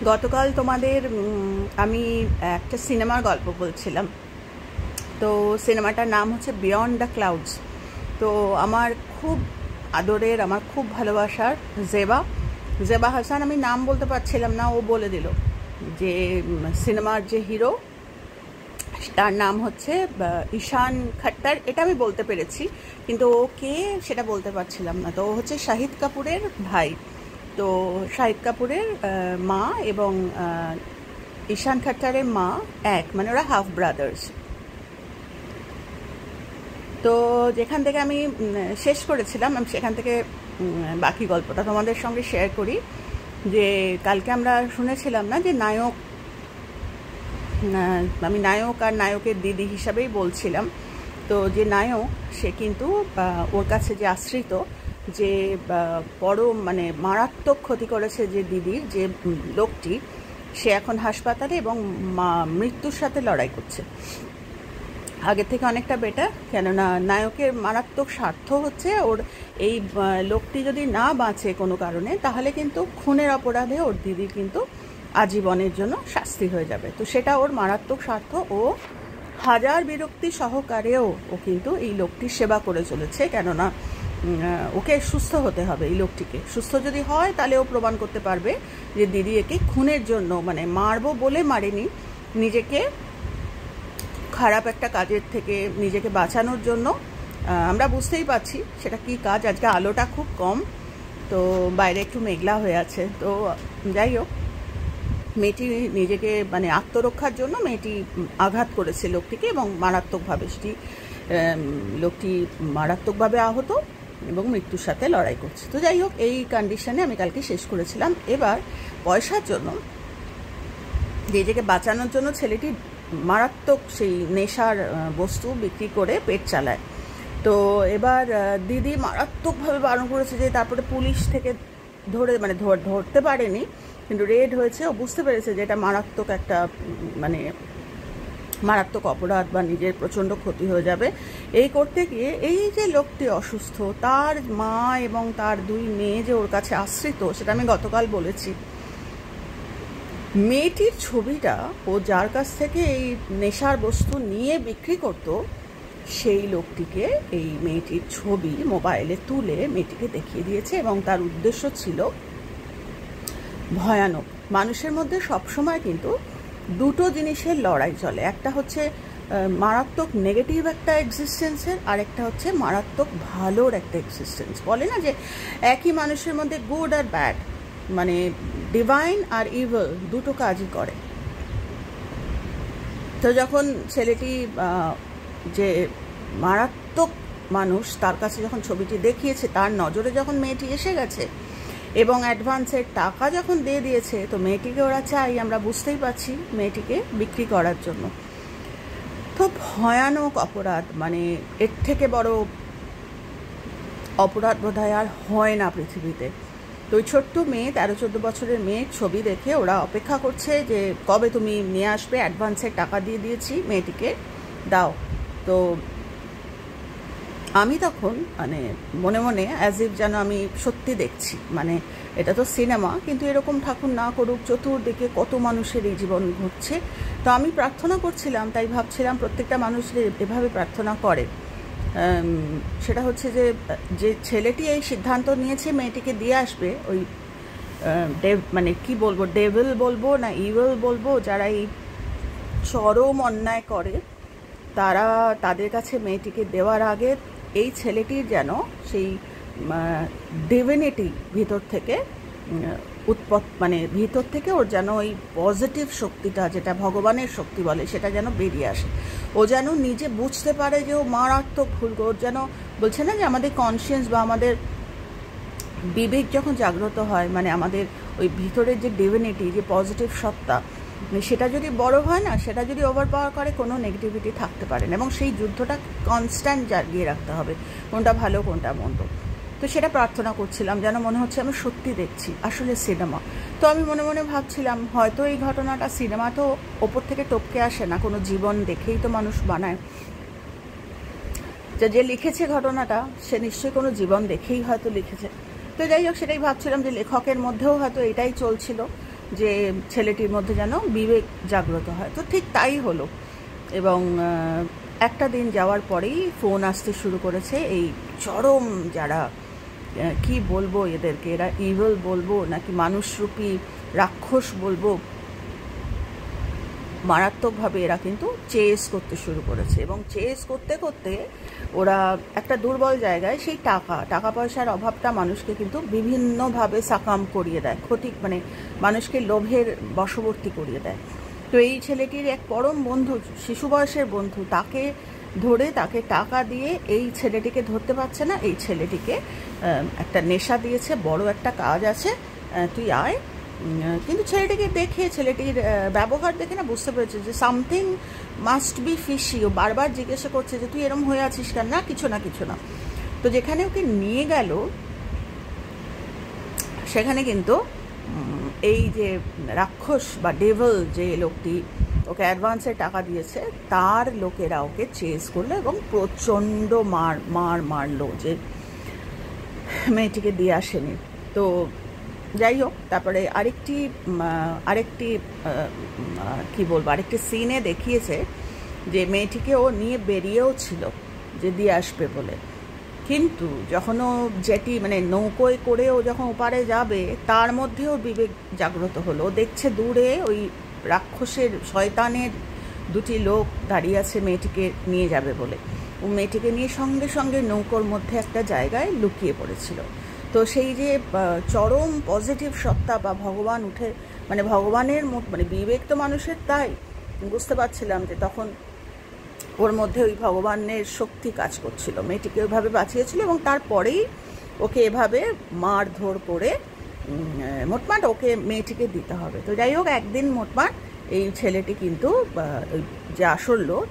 গতকাল তোমাদের আমি একটা সিনেমার গল্প বলছিলাম। তো সিনেমাটার নাম হচ্ছে বিয়ন্ড দ্য ক্লাউডস। তো আমার খুব আদরের, আমার খুব ভালোবাসার জেবা হাসান, আমি নাম বলতে পারছিলাম না, ও বলে দিল যে সিনেমার যে হিরো তার নাম হচ্ছে ঈশান খট্টার। এটা আমি বলতে পেরেছি, কিন্তু ও কে সেটা বলতে পারছিলাম না। তো ও হচ্ছে শাহিদ কাপুরের ভাই। তো শাহিদ কাপুরের মা এবং ঈশান খট্টারের মা এক, মানে ওরা হাফ ব্রাদার্স। তো যেখান থেকে আমি শেষ করেছিলাম, আমি সেখান থেকে বাকি গল্পটা তোমাদের সঙ্গে শেয়ার করি। যে কালকে আমরা শুনেছিলাম না যে নায়ক, আমি নায়ক আর নায়কের দিদি হিসাবেই বলছিলাম। তো যে নায়ক সে কিন্তু ওর কাছে যে আশ্রিত, যে বড় মানে মারাত্মক ক্ষতি করেছে যে দিদির যে লোকটি, সে এখন হাসপাতালে এবং মৃত্যুর সাথে লড়াই করছে। আগের থেকে অনেকটা বেটার, কেননা নায়কের মারাত্মক স্বার্থ হচ্ছে ওর এই লোকটি যদি না বাঁচে কোনো কারণে, তাহলে কিন্তু খুনের অপরাধে ওর দিদির কিন্তু আজীবনের জন্য শাস্তি হয়ে যাবে। তো সেটা ওর মারাত্মক স্বার্থ। ও হাজার বিরক্তি সহকারেও ও কিন্তু এই লোকটির সেবা করে চলেছে, কেননা ওকে সুস্থ হতে হবে। এই লোকটিকে সুস্থ যদি হয়, তাহলে ও প্রমাণ করতে পারবে যে দিদি একে খুনের জন্য, মানে মারবো বলে মারেনি, নিজেকে খারাপ একটা কাজের থেকে নিজেকে বাঁচানোর জন্য। আমরা বুঝতেই পারছি সেটা কি কাজ। আজকে আলোটা খুব কম, তো বাইরে একটু মেঘলা হয়ে আছে। তো যাই হোক, মেয়েটি নিজেকে মানে আত্মরক্ষার জন্য মেয়েটি আঘাত করেছে লোকটিকে, এবং মারাত্মকভাবে সেটি লোকটি মারাত্মকভাবে আহত এবং মৃত্যুর সাথে লড়াই করছে। তো যাই হোক, এই কন্ডিশনে আমি কালকে শেষ করেছিলাম। এবার পয়সার জন্য, নিজেকে বাঁচানোর জন্য ছেলেটি মারাত্মক সেই নেশার বস্তু বিক্রি করে পেট চালায়। তো এবার দিদি মারাত্মকভাবে বারণ করেছে, যে তারপরে পুলিশ থেকে ধরতে পারেনি, কিন্তু রেড হয়েছে। ও বুঝতে পেরেছে যে এটা মারাত্মক একটা মানে মারাত্মক অপরাধ, বা নিজের প্রচণ্ড ক্ষতি হয়ে যাবে। এই করতে গিয়ে এই যে লোকটি অসুস্থ, তার মা এবং তার দুই মেয়ে যে ওর কাছে আশ্রিত, সেটা আমি গতকাল বলেছি। মেয়েটির ছবিটা ও যার কাছ থেকে এই নেশার বস্তু নিয়ে বিক্রি করত, সেই লোকটিকে এই মেয়েটির ছবি মোবাইলে তুলে মেয়েটিকে দেখিয়ে দিয়েছে, এবং তার উদ্দেশ্য ছিল ভয়ানক। মানুষের মধ্যে সবসময় কিন্তু দুটো জিনিসের লড়াই চলে, একটা হচ্ছে মারাত্মক নেগেটিভ একটা এক্সিস্টেন্সের, আর একটা হচ্ছে মারাত্মক ভালোর একটা এক্সিস্টেন্স। বলে না যে একই মানুষের মধ্যে গুড আর ব্যাড, মানে ডিভাইন আর ইভিল দুটো কাজই করে। তো যখন ছেলেটি যে মারাত্মক মানুষ, তার কাছে যখন ছবিটি দেখিয়েছে, তার নজরে যখন মেয়েটি এসে গেছে এবং অ্যাডভান্সের টাকা যখন দিয়ে দিয়েছে, তো মেয়েটিকে ওরা চাই, আমরা বুঝতেই পারছি, মেয়েটিকে বিক্রি করার জন্য। তো ভয়ানক অপরাধ, মানে এর থেকে বড় অপরাধ বোধহয় আর হয় না পৃথিবীতে। তো ওই ছোট্ট মেয়ে, 13-14 বছরের মেয়ের ছবি দেখে ওরা অপেক্ষা করছে যে কবে তুমি নিয়ে আসবে, অ্যাডভান্সের টাকা দিয়ে দিয়েছি, মেয়েটিকে দাও। তো আমি তখন মানে মনে মনে অ্যাজ ইফ যেন আমি সত্যি দেখছি, মানে এটা তো সিনেমা, কিন্তু এরকম ঠাকুর না করুক, চতুর্দিকে কত মানুষের এই জীবন ঘটছে। তো আমি প্রার্থনা করছিলাম, তাই ভাবছিলাম প্রত্যেকটা মানুষ এভাবে প্রার্থনা করে। সেটা হচ্ছে যে যে ছেলেটি এই সিদ্ধান্ত নিয়েছে মেয়েটিকে দিয়ে আসবে, ওই মানে কি বলবো, ডেভিল বলবো না ইভিল বলবো, যারা এই চরম অন্যায় করে, তাদের কাছে মেয়েটিকে দেওয়ার আগে এই ছেলেটির যেন সেই ডিভিনিটি ভিতর থেকে মানে ভিতর থেকে ওর যেন ওই পজিটিভ শক্তিটা, যেটা ভগবানের শক্তি বলে, সেটা যেন বেরিয়ে আসে। ও যেন নিজে বুঝতে পারে যে ও মারাত্মক ভুল। ওর যেন, বলছে না যে আমাদের কনসিয়েন্স বা আমাদের বিবেক যখন জাগ্রত হয়, মানে আমাদের ওই ভিতরের যে ডিভিনিটি, যে পজিটিভ সত্তা, সেটা যদি বড় হয় না, সেটা যদি ওভার পাওয়ার করে, কোনো নেগেটিভিটি থাকতে পারে না। এবং সেই যুদ্ধটা কনস্ট্যান্ট জাগিয়ে রাখতে হবে, কোনটা ভালো কোনটা মন্দ। তো সেটা প্রার্থনা করছিলাম, যেন মনে হচ্ছে আমি সত্যি দেখছি আসলে সিনেমা। তো আমি মনে মনে ভাবছিলাম, হয়তো এই ঘটনাটা, সিনেমা তো ওপর থেকে টপকে আসে না, কোনো জীবন দেখেই তো মানুষ বানায়। যে লিখেছে ঘটনাটা, সে নিশ্চয়ই কোনো জীবন দেখেই হয়তো লিখেছে। তো যাই হোক, সেটাই ভাবছিলাম যে লেখকের মধ্যেও হয়তো এটাই চলছিল, যে ছেলেটির মধ্যে যেন বিবেক জাগ্রত হয়। তো ঠিক তাই হলো। এবং একটা দিন যাওয়ার পরেই ফোন আসতে শুরু করেছে এই চরম যারা, কি বলবো এদেরকে, এরা ইভিল বলবো নাকি মানুষরূপী রাক্ষস বলবো, মারাত্মকভাবে এরা কিন্তু চেস করতে শুরু করেছে। এবং চেস করতে করতে ওরা একটা দুর্বল জায়গায়, সেই টাকা পয়সার অভাবটা মানুষকে কিন্তু বিভিন্নভাবে সাকাম করিয়ে দেয়, মানে মানুষকে লোভের বশবর্তী করিয়ে দেয়। তো এই ছেলেটির এক পরম বন্ধু, শিশু বয়সের বন্ধু, তাকে ধরে তাকে টাকা দিয়ে, এই ছেলেটিকে ধরতে পারছে না, এই ছেলেটিকে একটা নেশা দিয়েছে, বড় একটা কাজ আছে, তুই আয়। কিন্তু ছেলেটিকে দেখে, ছেলেটির ব্যবহার দেখে না বুঝতে পেরেছে যে সামথিং মাস্ট বি ফিশি। ও বারবার জিজ্ঞাসা করছে যে তুই এরম হয়ে আছিস কেন? না কিছু না কিছু না। তো যেখানে ওকে নিয়ে গেল, সেখানে কিন্তু এই যে রাক্ষস বা ডেভিল যে লোকটি ওকে অ্যাডভান্সে টাকা দিয়েছে, তার লোকেরা ওকে চেস করলো এবং প্রচণ্ড মারলো, যে মেয়েটিকে দিয়ে আসেনি। তো যাই হোক, তারপরে আরেকটি কি বলবো, আরেকটি সিনে দেখিয়েছে যে মেয়েটিকে ও নিয়ে বেরিয়েও ছিল যে দিয়ে আসবে বলে। কিন্তু যখন ও জেটি মানে নৌকোয় করে ও যখন ওপারে যাবে, তার মধ্যেও বিবেক জাগ্রত হলো। ও দেখছে দূরে ওই রাক্ষসের, শয়তানের দুটি লোক দাঁড়িয়ে আছে মেয়েটিকে নিয়ে যাবে বলে। ও মেয়েটিকে নিয়ে সঙ্গে সঙ্গে নৌকোর মধ্যে একটা জায়গায় লুকিয়ে পড়েছিল। তো সেই যে চরম পজিটিভ সত্তা বা ভগবান উঠে, মানে ভগবানের মানে বিবেক তো মানুষের, তাই বুঝতে পারছিলাম যে তখন ওর মধ্যে ওই ভগবানের শক্তি কাজ করছিল। মেয়েটিকে ওইভাবে বাঁচিয়েছিল এবং তারপরেই ওকে এভাবে মারধর করে মোটমাট ওকে মেয়েটিকে দিতে হবে। তো যাই হোক, একদিন মোটমাট এই ছেলেটি কিন্তু যে আসল লোক,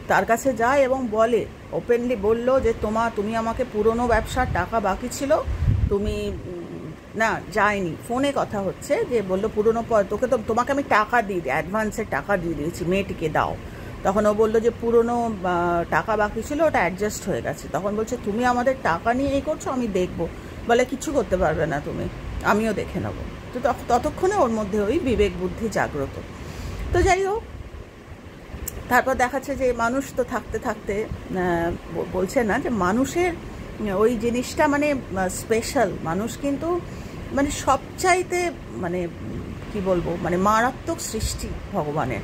তার কাছে যায় এবং বলে, ওপেনলি বলল যে তুমি আমাকে পুরনো ব্যবসার টাকা বাকি ছিল, তুমি না যায়নি, ফোনে কথা হচ্ছে, যে বললো পুরনো তোমাকে আমি টাকা দিয়ে দিই, অ্যাডভান্সের টাকা দিয়ে দিয়েছি, মেয়েটিকে দাও। তখন ও বললো যে পুরনো টাকা বাকি ছিল, ওটা অ্যাডজাস্ট হয়ে গেছে। তখন বলছে তুমি আমাদের টাকা নিয়ে এই করছো, আমি দেখবো। বলে কিছু করতে পারবে না তুমি, আমিও দেখে নেবো। তো ততক্ষণে ওর মধ্যে ওই বিবেক বুদ্ধি জাগ্রত। তো যাই হোক, তারপর দেখাচ্ছে যে মানুষ তো থাকতে থাকতে বলছে না যে মানুষের ওই জিনিসটা মানে স্পেশাল, মানুষ কিন্তু মানে সবচাইতে মানে কি বলবো, মানে মারাত্মক সৃষ্টি ভগবানের।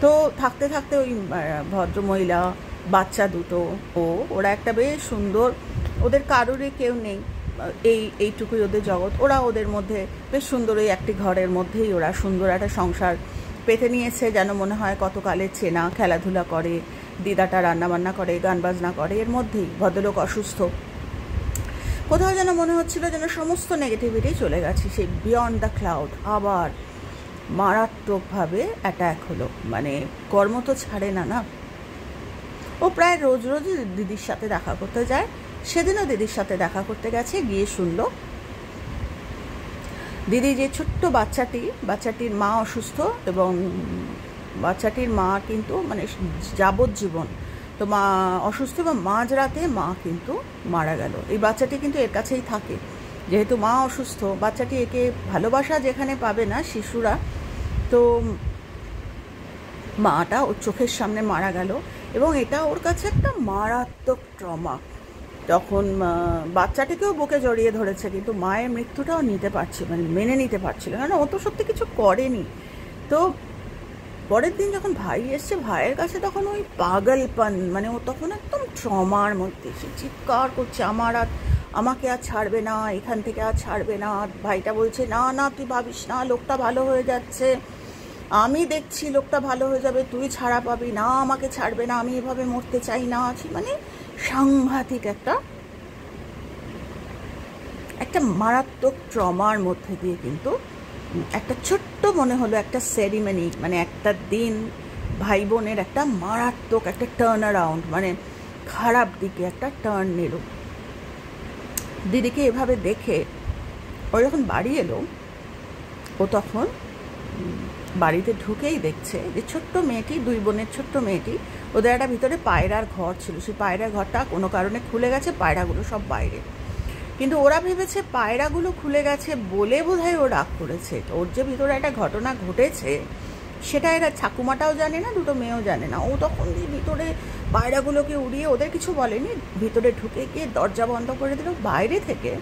তো থাকতে থাকতে ওই ভদ্রমহিলা, বাচ্চা দুটো, ওরা একটা বেশ সুন্দর, ওদের কারোরই কেউ নেই, এইটুকুই ওদের জগৎ, ওরা ওদের মধ্যে বেশ সুন্দর ওই একটি ঘরের মধ্যেই ওরা সুন্দর একটা সংসার পেতে নিয়েছে, যেন মনে হয় কতকালের চেনা। খেলাধুলা করে, দিদাটা রান্নাবান্না করে, গান বাজনা করে, এর মধ্যেই ভদ্রলোক অসুস্থ। কোথাও যেন মনে হচ্ছিল যেন সমস্ত নেগেটিভিটি চলে গেছে। সেই বিয়ন্ড দ্য ক্লাউড আবার মারাত্মকভাবে অ্যাট্যাক হলো। মানে কর্ম তো ছাড়ে না না। ও প্রায় রোজ রোজই দিদির সাথে দেখা করতে যায়। সেদিনও দিদির সাথে দেখা করতে গেছে, গিয়ে শুনলো দিদি যে ছোট্ট বাচ্চাটির মা অসুস্থ, এবং বাচ্চাটির মা কিন্তু মানে যাবজ্জীবন, তো মা অসুস্থ, এবং মাঝরাতে মা কিন্তু মারা গেল। এই বাচ্চাটি কিন্তু এর কাছেই থাকে, যেহেতু মা অসুস্থ, বাচ্চাটি একে ভালোবাসা যেখানে পাবে না শিশুরা, তো মাটা ওর চোখের সামনে মারা গেল, এবং এটা ওর কাছে একটা মারাত্মক ট্রমা। তখন বাচ্চাটিকেও বুকে জড়িয়ে ধরেছে, কিন্তু মায়ের মৃত্যুটাও মেনে নিতে পারছিল না, ও তো সত্যি কিছু করেনি। তো পরের দিন যখন ভাই এসছে ভাইয়ের কাছে, তখন ওই পাগলপন, মানে ও তখন একদম ট্রমার মধ্যে, সে চিৎকার করছে, আমাকে আর ছাড়বে না, এখান থেকে আর ছাড়বে না। ভাইটা বলছে না না, তুই ভাবিস না, লোকটা ভালো হয়ে যাচ্ছে, আমি দেখছি লোকটা ভালো হয়ে যাবে, তুই ছাড়া পাবি না, আমাকে ছাড়বে না, আমি এভাবে মরতে চাই না। মানে সাংঘাতিক একটা মারাত্মক ট্রমার মধ্যে দিয়ে কিন্তু একটা ছোট্ট মনে হলো একটা সেরিমনি, মানে একটা দিন ভাই বোনের একটা মারাত্মক একটা টার্ন অ্যারাউন্ড, মানে খারাপ দিকে একটা টার্ন নিল। দিদিকে এভাবে দেখে ও যখন বাড়ি এলো, ও তখন বাড়িতে ঢুকেই দেখছে যে ছোট্ট মেয়েটি, দুই বোনের ছোট্ট মেয়েটি, ওদের একটা ভিতরে পায়রার ঘর ছিল, সেই পায়রার ঘরটা কোনো কারণে খুলে গেছে, পায়রাগুলো সব বাইরে। কিন্তু ওরা ভেবেছে পায়রাগুলো খুলে গেছে বলে বোধহয় ও রাগ করেছে। ওর যে ভিতরে একটা ঘটনা ঘটেছে সেটা এরা ঠাকুমাটাও জানে না, দুটো মেয়েও জানে না। ও তখন ভিতরে পায়রাগুলোকে উড়িয়ে, ওদের কিছু বলেনি, ভিতরে ঢুকে গিয়ে দরজা বন্ধ করে দিল। বাইরে থেকে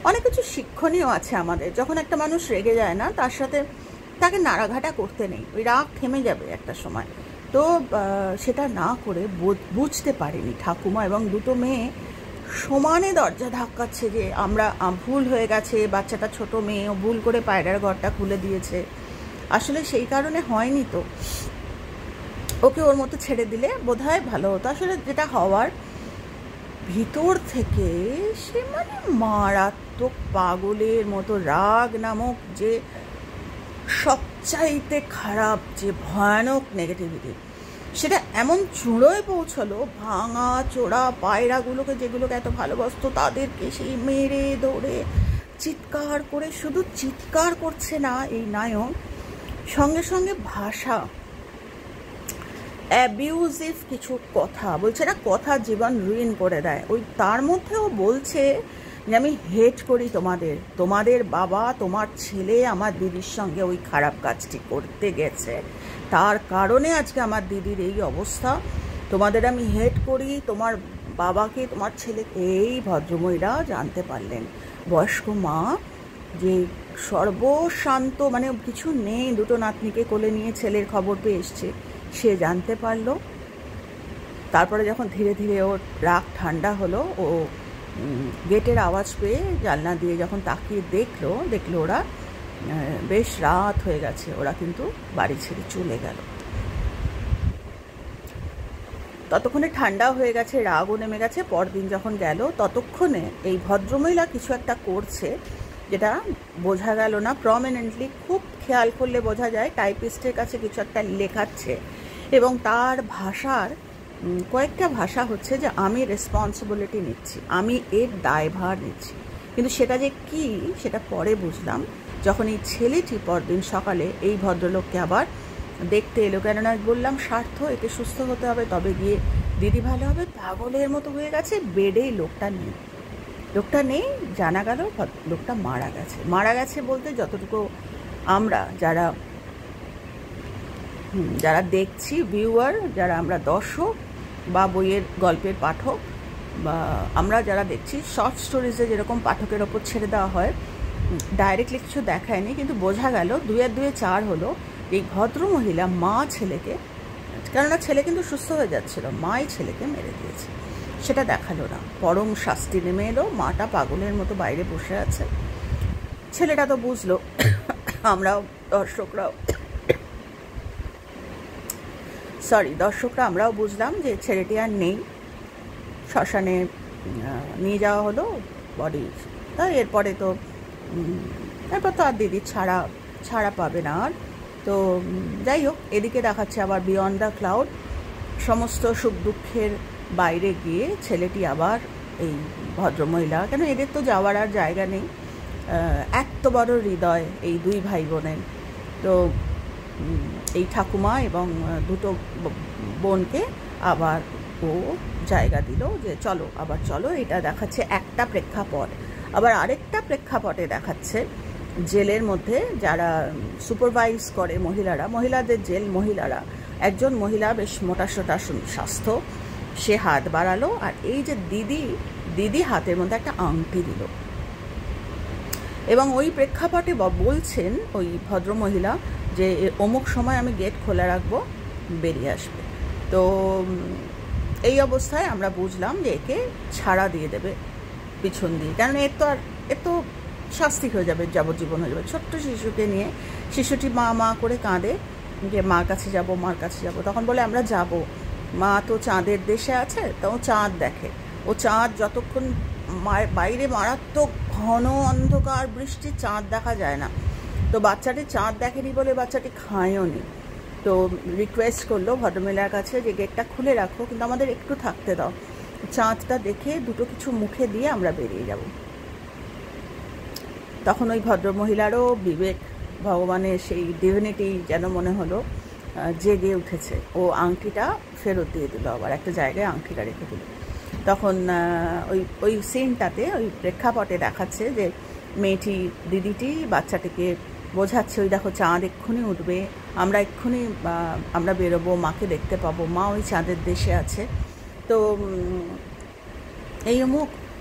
অনেক কিছু শিক্ষণীয় আছে আমাদের। যখন একটা মানুষ রেগে যায় না, তার সাথে তাকে নাড়াঘাটা করতে নেই, ওই রাগ থেমে যাবে একটা সময়। তো সেটা না করে বুঝতে পারেনি ঠাকুমা এবং দুটো মেয়ে সমানে দরজা ধাক্কাচ্ছে যে আমরা ভুল হয়ে গেছে, বাচ্চাটা ছোট মেয়ে, ও ভুল করে পায়রার ঘরটা খুলে দিয়েছে, আসলে সেই কারণে হয়নি, তো ওকে ওর মতো ছেড়ে দিলে বোধহয় ভালো হতো। আসলে যেটা হওয়ার, ভিতর থেকে সে মানে মারাত্মক পাগলের মতো রাগ নামক যে সবচাইতে খারাপ, যে ভয়ানক নেগেটিভিটি, সেটা এমন চূড়োয় পৌঁছলো, ভাঙা চোরা পায়রাগুলোকে যেগুলোকে এত ভালোবাসতো তাদেরকে সেই মেরে ধরে চিৎকার করে, শুধু চিৎকার করছে না এই নায়ক, সঙ্গে সঙ্গে ভাষা, অ্যাবিউজিভ কিছু কথা বলছে না, কথা জীবন রুইন করে দেয়। ওই তার মধ্যেও বলছে যে আমি হেট করি তোমাদের বাবা, তোমার ছেলে আমার দিদির সঙ্গে ওই খারাপ কাজটি করতে গেছে, তার কারণে আজকে আমার দিদির এই অবস্থা, তোমাদের আমি হেট করি, তোমার বাবাকে, তোমার ছেলেকে। এই ভদ্রমহিলা জানতে পারলেন, বয়স্ক মা যে সর্বশান্ত, মানে কিছু নেই, দুটো নাতনিকে কোলে নিয়ে ছেলের খবর পেয়ে এসছে, সে জানতে পারলো। তারপরে যখন ধীরে ধীরে ওর রাগ ঠান্ডা হলো, ও গেটের আওয়াজ পেয়ে জানলা দিয়ে যখন তাকিয়ে দেখলো ওরা বেশ রাত হয়ে গেছে, ওরা কিন্তু বাড়ি ছেড়ে চলে গেল। ততক্ষণে ঠান্ডা হয়ে গেছে, রাগও নেমে গেছে। পরদিন যখন গেল, ততক্ষণে এই ভদ্রমহিলা কিছু একটা করছে, যেটা বোঝা গেল না প্রমিনেন্টলি। খুব খেয়াল করলে বোঝা যায় টাইপিস্টের কাছে কিছু একটা লেখাচ্ছে, এবং তার ভাষার কয়েকটা ভাষা হচ্ছে যে আমি রেসপন্সিবিলিটি নিচ্ছি, আমি এর দায়ভার নিচ্ছি। কিন্তু সেটা যে কি, সেটা পরে বুঝলাম যখন এই ছেলেটি পরদিন সকালে এই ভদ্রলোককে আবার দেখতে এলো। কেননা বললাম স্বার্থ, একে সুস্থ হতে হবে, তবে গিয়ে দিদি ভালো হবে। পাগলের মতো হয়ে গেছে, বেডেই লোকটা নেই, জানা গেল লোকটা মারা গেছে বলতে যতটুকু আমরা যারা দেখছি, ভিউয়ার, যারা আমরা দর্শক বা বইয়ের গল্পের পাঠক, বা আমরা যারা দেখছি শর্ট স্টোরিজে যেরকম পাঠকের ওপর ছেড়ে দেওয়া হয়, ডাইরেক্টলি কিছু দেখায়নি, কিন্তু বোঝা গেল 2 আর 2 4 হলো। এই ভদ্রমহিলা মা ছেলেকে, কেননা ছেলে কিন্তু সুস্থ হয়ে যাচ্ছিল, মাই ছেলেকে মেরে দিয়েছে, সেটা দেখালো না। পরম শাস্তি নেমে এলো, মাটা পাগলের মতো বাইরে বসে আছে। ছেলেটা তো বুঝলো, আমরাও দর্শকরা আমরাও বুঝলাম যে ছেলেটি আর নেই। শ্মশানে নিয়ে যাওয়া হলো বডি। তাই এরপর তো আর দিদি ছাড়া পাবে না আর। তো যাই হোক, এদিকে দেখাচ্ছে আবার বিয়ন্ড দ্য ক্লাউড, সমস্ত সুখ দুঃখের বাইরে গিয়ে ছেলেটি আবার এই ভদ্রমহিলা, কেন এদের তো যাওয়ার আর জায়গা নেই, এত বড় হৃদয় এই 2 ভাই বোনের। তো এই ঠাকুমা এবং দুটো বোনকে আবার ও জায়গা দিল যে চলো। এটা দেখাচ্ছে একটা প্রেক্ষাপট। আবার আরেকটা প্রেক্ষাপটে দেখাচ্ছে জেলের মধ্যে যারা সুপারভাইজ করে মহিলাদের জেল মহিলারা, একজন মহিলা বেশ মোটাসোটা স্বাস্থ্য, সে হাত বাড়ালো, আর এই যে দিদি হাতের মধ্যে একটা আংটি দিল, এবং ওই প্রেক্ষাপটে বলছেন ওই ভদ্রমহিলা যে অমুক সময় আমি গেট খোলা রাখবো, বেরিয়ে আসবে। তো এই অবস্থায় আমরা বুঝলাম যে একে ছাড়া দিয়ে দেবে পিছন দিয়ে, কারণ এর তো শাস্তি হয়ে যাবে, যাবজ্জীবন হয়ে যাবে। ছোট্ট শিশুকে নিয়ে, শিশুটি মা করে কাঁদে যে মার কাছে যাব। তখন বলে আমরা যাব, মা তো চাঁদের দেশে আছে, তো চাঁদ দেখে। ও চাঁদ যতক্ষণ বাইরে মারাত্মক ঘন অন্ধকার বৃষ্টি, চাঁদ দেখা যায় না। তো বাচ্চাটি চাঁদ দেখেনি বলে বাচ্চাটি খায়ও নি। তো রিকোয়েস্ট করলো ভদ্রমহিলার কাছে যে গেটটা খুলে রাখো, কিন্তু আমাদের একটু থাকতে দাও, চাঁদটা দেখে দুটো কিছু মুখে দিয়ে আমরা বেরিয়ে যাব। তখন ওই ভদ্রমহিলারও বিবেক, ভগবানের সেই ডিভিনিটি যেন মনে হলো জেগে উঠেছে। ও আংটিটা ফেরত দিয়ে দিল, আবার একটা জায়গায় আংটিটা রেখে দিল। তখন ওই ওই সিনটাতে ওই প্রেক্ষাপটে দেখাচ্ছে যে মেয়েটি দিদিটি বাচ্চাটিকে বোঝাচ্ছে, ওই দেখো চাঁদ এক্ষুনি উঠবে, আমরা এক্ষুনি আমরা বেরোবো, মাকে দেখতে পাবো, মা ওই চাঁদের দেশে আছে। তো এই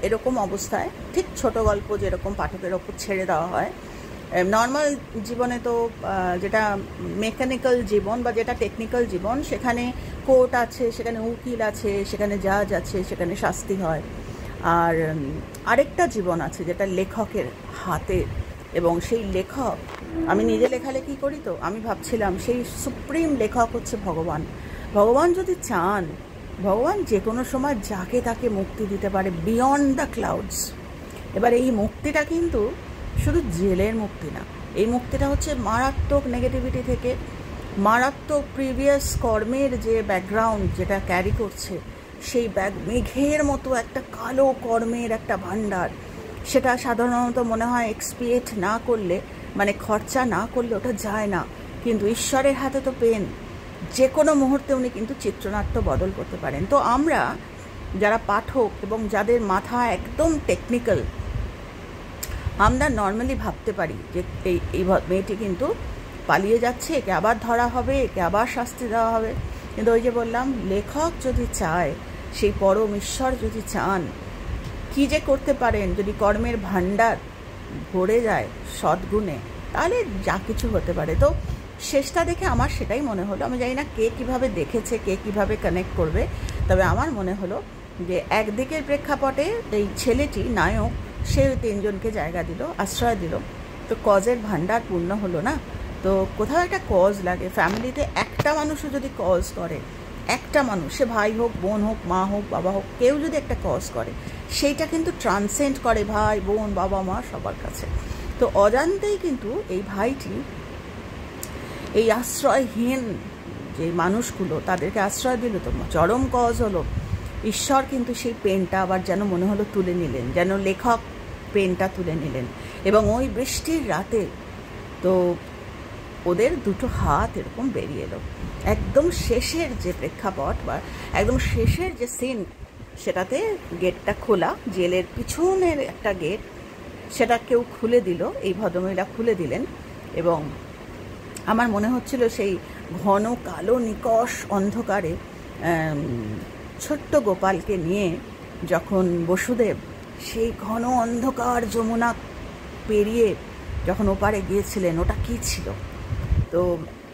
এরকম অবস্থায় ঠিক ছোট গল্প যেরকম পাঠকের ওপর ছেড়ে দেওয়া হয়, নর্মাল জীবনে তো যেটা মেকানিক্যাল জীবন বা যেটা টেকনিক্যাল জীবন, সেখানে কোর্ট আছে, সেখানে উকিল আছে, সেখানে জাজ আছে, সেখানে শাস্তি হয়। আর আরেকটা জীবন আছে যেটা লেখকের হাতে, এবং সেই লেখক, আমি নিজে লেখালেখি করি, তো আমি ভাবছিলাম সেই সুপ্রিম লেখক হচ্ছে ভগবান। ভগবান যদি চান, ভগবান যে কোনো সময় যাকে তাকে মুক্তি দিতে পারে বিয়ন্ড দ্য ক্লাউডস। এবার এই মুক্তিটা কিন্তু শুধু জেলের মুক্তি না, এই মুক্তিটা হচ্ছে মারাত্মক নেগেটিভিটি থেকে, মারাত্মক প্রিভিয়াস কর্মের যে ব্যাকগ্রাউন্ড যেটা ক্যারি করছে, সেই মেঘের মতো একটা কালো কর্মের একটা ভাণ্ডার, সেটা সাধারণত মনে হয় এক্সপিয়েট না করলে, মানে খরচা না করলে ওটা যায় না। কিন্তু ঈশ্বরের হাতে তো পেন, যে কোনো মুহূর্তে উনি কিন্তু চিত্রনাট্য বদল করতে পারেন। তো আমরা যারা পাঠক এবং যাদের মাথা একদম টেকনিক্যাল, আমরা নর্মালি ভাবতে পারি যে এই মেয়েটি কিন্তু পালিয়ে যাচ্ছে, একে আবার ধরা হবে, একে আবার শাস্তি দেওয়া হবে। কিন্তু ওই যে বললাম, লেখক যদি চায়, সেই পরম ঈশ্বর যদি চান, কী যে করতে পারেন, যদি কর্মের ভাণ্ডার ভরে যায় সদ্গুণে, তাহলে যা কিছু হতে পারে। তো শেষটা দেখে আমার সেটাই মনে হলো, আমি জানি না কে কীভাবে দেখেছে, কে কীভাবে কানেক্ট করবে, তবে আমার মনে হলো যে একদিকের প্রেক্ষাপটে এই ছেলেটি নায়ক, সে ওই তিনজনকে জায়গা দিল, আশ্রয় দিল, তো কজের ভাণ্ডার পূর্ণ হলো না? তো কোথাও একটা কজ লাগে। ফ্যামিলিতে একটা মানুষও যদি কজ করে, একটা মানুষ, সে ভাই হোক, বোন হোক, মা হোক, বাবা হোক, কেউ যদি একটা কজ করে, সেইটা কিন্তু ট্রান্সেন্ড করে ভাই, বোন, বাবা, মা সবার কাছে। তো অজান্তেই কিন্তু এই ভাইটি এই আশ্রয়হীন যে মানুষগুলো, তাদেরকে আশ্রয় দিল, তো চরম কজ হলো। ঈশ্বর কিন্তু সেই পেনটা আবার যেন মনে হলো তুলে নিলেন, যেন লেখক পেনটা তুলে নিলেন। এবং ওই বৃষ্টির রাতে তো ওদের দুটো হাত এরকম বেরিয়ে এলো। একদম শেষের যে প্রেক্ষাপট বা একদম শেষের যে সিন, সেটাতে গেটটা খোলা, জেলের পিছনের একটা গেট, সেটা কেউ খুলে দিল, এই ভদ্রমহিলা খুলে দিলেন। এবং আমার মনে হচ্ছিল সেই ঘন কালো নিকষ অন্ধকারে ছোট্ট গোপালকে নিয়ে যখন বসুদেব সেই ঘন অন্ধকার যমুনা পেরিয়ে যখন ওপারে গিয়েছিলেন, ওটা কী ছিল? তো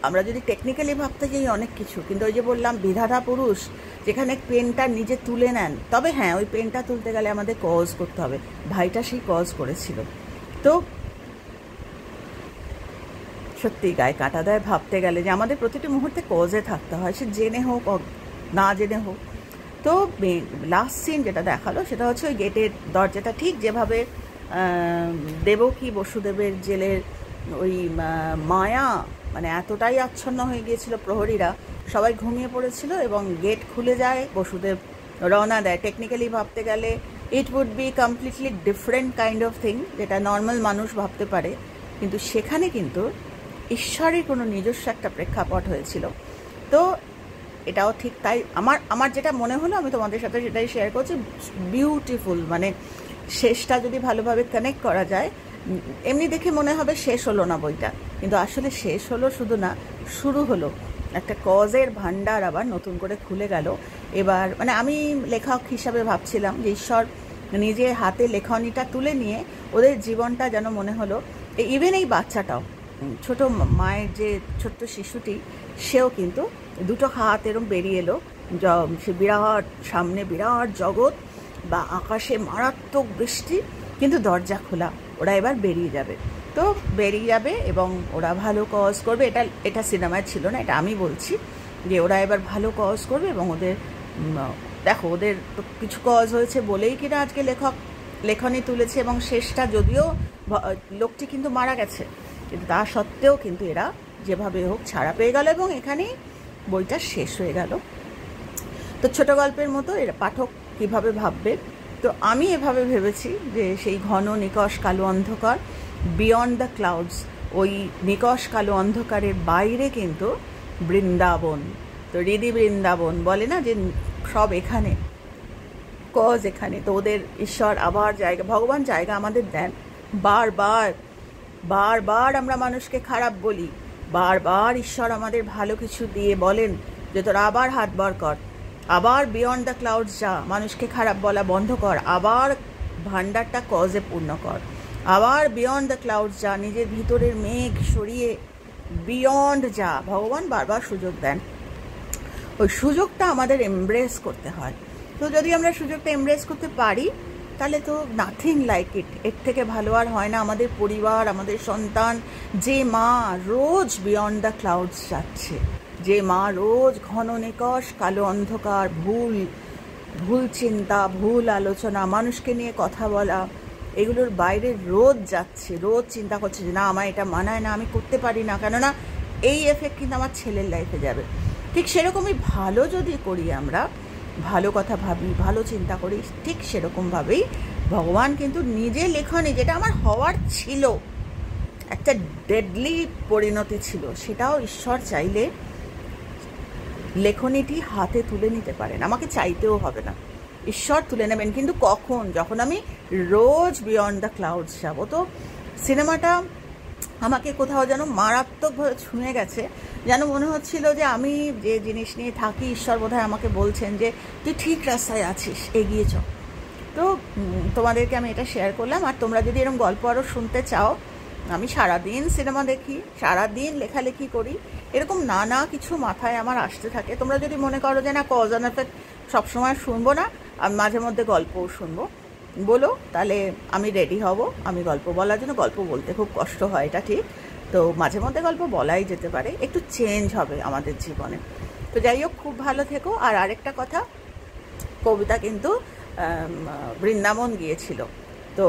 আমরা যদি টেকনিক্যালি ভাবতে যাই অনেক কিছু, কিন্তু ওই যে বললাম বিধাতা পুরুষ যেখানে পেনটা নিজে তুলে নেন, তবে হ্যাঁ, ওই পেনটা তুলতে গেলে আমাদের কজ করতে হবে। ভাইটা সেই কজ করেছিল। তো সত্যি গায়ে কাঁটা দেয় ভাবতে গেলে যে আমাদের প্রতিটি মুহূর্তে কজে থাকতে হয়, সে জেনে হোক না জেনে হোক। তো লাস্ট সিন যেটা দেখালো সেটা হচ্ছে ওই গেটের দরজাটা ঠিক যেভাবে দেবকী বসুদেবের জেলের ওই মায়া, মানে এতটাই আচ্ছন্ন হয়ে গিয়েছিল, প্রহরীরা সবাই ঘুমিয়ে পড়েছিল এবং গেট খুলে যায়, বসুদেব রওনা দেয়। টেকনিক্যালি ভাবতে গেলে it would be completely different kind of thing, যেটা নর্মাল মানুষ ভাবতে পারে, কিন্তু সেখানে কিন্তু ঈশ্বরের কোনো নিজস্ব একটা প্রেক্ষাপট হয়েছিল। তো এটাও ঠিক তাই। আমার যেটা মনে হলো, আমি তোমাদের সাথে সেটাই শেয়ার করছি। বিউটিফুল, মানে শেষটা যদি ভালোভাবে কানেক্ট করা যায়, এমনি দেখে মনে হবে শেষ হলো না বইটা, কিন্তু আসলে শেষ হলো শুধু না, শুরু হলো একটা কজের ভাণ্ডার আবার নতুন করে খুলে গেল। এবার মানে আমি লেখক হিসাবে ভাবছিলাম যে ঈশ্বর নিজে হাতে লেখনীটা তুলে নিয়ে ওদের জীবনটা যেন মনে হলো, ইভেন এই বাচ্চাটাও, ছোট মায়ের যে ছোট্ট শিশুটি, সেও কিন্তু দুটো হাত এরম বেরিয়ে এলো, সে বিরাট সামনে বিরাট জগৎ বা আকাশে মারাত্মক বৃষ্টি, কিন্তু দরজা খোলা, ওরা এবার বেরিয়ে যাবে। তো বেরিয়ে যাবে এবং ওরা ভালো কজ করবে। এটা সিনেমায় ছিল না, এটা আমি বলছি যে ওরা এবার ভালো কজ করবে। এবং ওদের দেখো, ওদের তো কিছু কজ হয়েছে বলেই কিনা আজকে লেখনী তুলেছে, এবং শেষটা যদিও লোকটি কিন্তু মারা গেছে, কিন্তু তা সত্ত্বেও কিন্তু এরা যেভাবে হোক ছাড়া পেয়ে গেল এবং এখানেই বইটা শেষ হয়ে গেল। তো ছোট গল্পের মতো এরা পাঠক কীভাবে ভাববে, তো আমি এভাবে ভেবেছি যে সেই ঘন নিকষ কালো অন্ধকার, বিয়ন্ড দ্য ক্লাউডস, ওই নিকষ কালো অন্ধকারের বাইরে কিন্তু বৃন্দাবন। তো হৃদি বৃন্দাবন বলে না যে সব এখানে, কজ এখানে। তো ওদের ঈশ্বর আবার জায়গা, ভগবান জায়গা আমাদের দেন। বারবার বারবার আমরা মানুষকে খারাপ বলি, বারবার ঈশ্বর আমাদের ভালো কিছু দিয়ে বলেন যে তোর আবার হাত বার কর, আবার বিয়ন্ড দ্য ক্লাউডস যা, মানুষকে খারাপ বলা বন্ধ কর, আবার ভান্ডারটা কজে পূর্ণ কর, আবার বিয়ন্ড দ্য ক্লাউডস যা, নিজের ভিতরের মেঘ সরিয়ে বিয়ন্ড যা। ভগবান বারবার সুযোগ দেন, ওই সুযোগটা আমাদের এমব্রেস করতে হয়। তো যদি আমরা সুযোগটা এমব্রেস করতে পারি তাহলে তো নাথিং লাইক ইট। এর থেকে ভালো আর হয় না। আমাদের পরিবার, আমাদের সন্তান, যে মা রোজ বিয়ন্ড দ্য ক্লাউডস যাচ্ছে, যে মা রোজ ঘন নিকষ কালো অন্ধকার, ভুল চিন্তা, ভুল আলোচনা, মানুষকে নিয়ে কথা বলা, এগুলোর বাইরে রোজ যাচ্ছে, রোজ চিন্তা করছে যে না আমার এটা মানায় না, আমি করতে পারি না, কেননা এই এফেক্ট কিন্তু আমার ছেলের লাইফে যাবে। ঠিক সেরকমই ভালো যদি করি, আমরা ভালো কথা ভাবি, ভালো চিন্তা করি, ঠিক সেরকমভাবেই ভগবান কিন্তু নিজে লেখনে, যেটা আমার হওয়ার ছিল, একটা ডেডলি পরিণতি ছিল, সেটাও ঈশ্বর চাইলে লেখনীটি হাতে তুলে নিতে পারেন। আমাকে চাইতেও হবে না, ঈশ্বর তুলে নেবেন। কিন্তু কখন? যখন আমি রোজ বিয়ন্ড দ্য ক্লাউডস যাবো। তো সিনেমাটা আমাকে কোথাও যেন মারাত্মকভাবে ছুঁয়ে গেছে, যেন মনে হচ্ছিল যে আমি যে জিনিস নিয়ে থাকি, ঈশ্বর বোধহয় আমাকে বলছেন যে তুই ঠিক রাস্তায় আছিস, এগিয়ে চল। তো তোমাদেরকে আমি এটা শেয়ার করলাম। আর তোমরা যদি এরকম গল্প আরও শুনতে চাও, আমি সারাদিন সিনেমা দেখি, সারাদিন লেখালেখি করি, এরকম নানা কিছু মাথায় আমার আসতে থাকে। তোমরা যদি মনে করো যে না কজ অ্যান্ড এফেক্ট সবসময় শুনবো না, আমি মাঝে মধ্যে গল্পও শুনবো, বলো, তাহলে আমি রেডি হব। আমি গল্প বলার জন্য, গল্প বলতে খুব কষ্ট হয়, এটা ঠিক, তো মাঝে মধ্যে গল্প বলাই যেতে পারে, একটু চেঞ্জ হবে আমাদের জীবনে। তো যাই হোক, খুব ভালো থেকো। আর আরেকটা কথা, কবিতা কিন্তু বৃন্দাবন গিয়েছিল, তো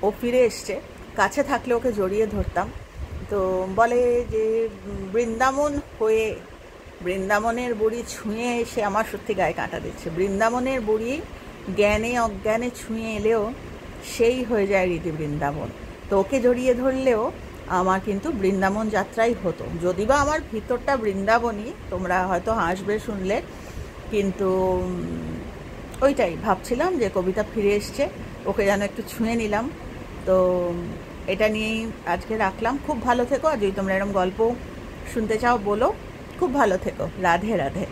ও ফিরে এসছে। কাছে থাকলে ওকে জড়িয়ে ধরতাম। তো বলে যে বৃন্দাবন হয়ে, বৃন্দাবনের বুড়ি ছুঁয়ে এসে আমার সত্যি গায়ে কাঁটা দিচ্ছে। বৃন্দাবনের বুড়ি জ্ঞানে অজ্ঞানে ছুঁয়ে এলেও সেই হয়ে যায় রীতি বৃন্দাবন। তো ওকে জড়িয়ে ধরলেও আমার কিন্তু বৃন্দাবন যাত্রাই হতো, যদি বা আমার ভিতরটা বৃন্দাবনই। তোমরা হয়তো হাসবে শুনলে, কিন্তু ওইটাই ভাবছিলাম যে কবিতা ফিরে এসছে, ওকে যেন একটু ছুঁয়ে নিলাম। তো এটা নিয়েই আজকে রাখলাম। খুব ভালো থেকো। আর যদি তোমরা এরকম গল্প শুনতে চাও বলো। খুব ভালো থেকো। রাধে রাধে।